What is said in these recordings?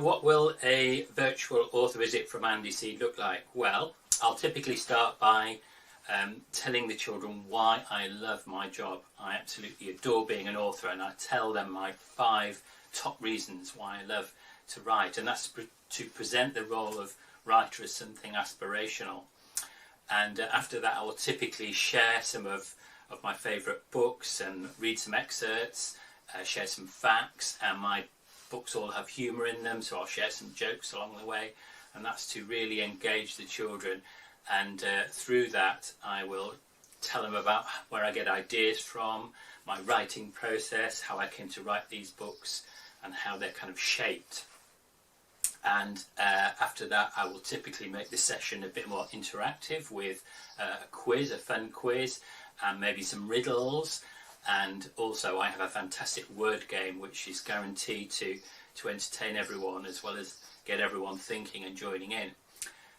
what will a virtual author visit from Andy C look like? Well, I'll typically start by telling the children why I love my job. I absolutely adore being an author, and I tell them my 5 top reasons why I love to write, and that's to present the role of writer as something aspirational. And after that, I will typically share some of my favourite books and read some excerpts, share some facts, and my books all have humour in them, so I'll share some jokes along the way, and that's to really engage the children. And through that, I will tell them about where I get ideas from, my writing process, how I came to write these books, and how they're kind of shaped. And after that, I will typically make the session a bit more interactive with a quiz, a fun quiz, and maybe some riddles. And also I have a fantastic word game which is guaranteed to entertain everyone, as well as get everyone thinking and joining in.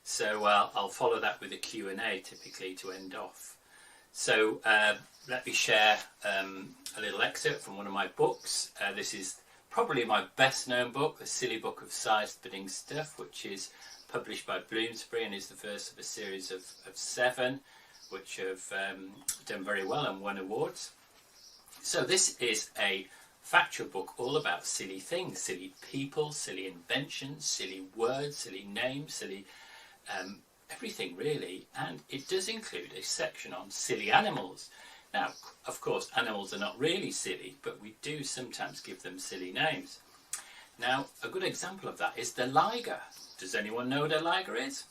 So I'll follow that with a Q&A typically to end off. So let me share a little excerpt from one of my books. This is probably my best known book, The Silly Book of Size-Splitting Stuff, which is published by Bloomsbury and is the first of a series of 7 which have done very well and won awards. So this is a factual book all about silly things, silly people, silly inventions, silly words, silly names, silly everything really, and it does include a section on silly animals. Now, of course, animals are not really silly, but we do sometimes give them silly names. Now, a good example of that is the liger. Does anyone know what a liger is?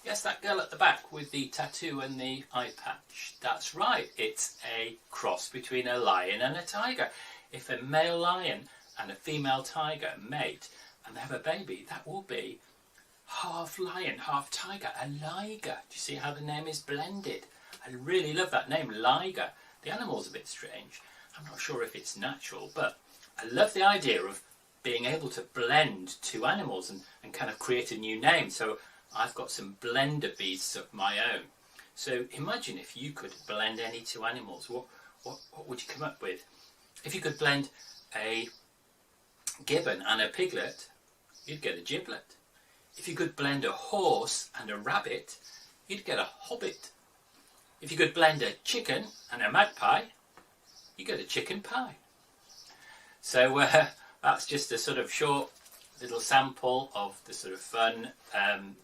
Yes, that girl at the back with the tattoo and the eye patch. That's right, it's a cross between a lion and a tiger. If a male lion and a female tiger mate and they have a baby, that will be half lion, half tiger, a liger. Do you see how the name is blended? I really love that name, liger. The animal's a bit strange. I'm not sure if it's natural, but I love the idea of being able to blend 2 animals and kind of create a new name. So I've got some blender beasts of my own. So imagine if you could blend any 2 animals. What would you come up with? If you could blend a gibbon and a piglet, you'd get a giblet. If you could blend a horse and a rabbit, you'd get a hobbit. If you could blend a chicken and a magpie, you get a chicken pie. So that's just a sort of short little sample of the sort of fun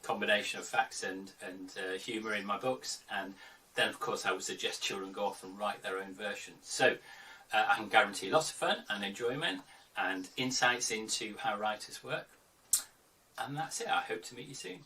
combination of facts and humour in my books. And then, of course, I would suggest children go off and write their own versions. So I can guarantee lots of fun and enjoyment and insights into how writers work. And that's it. I hope to meet you soon.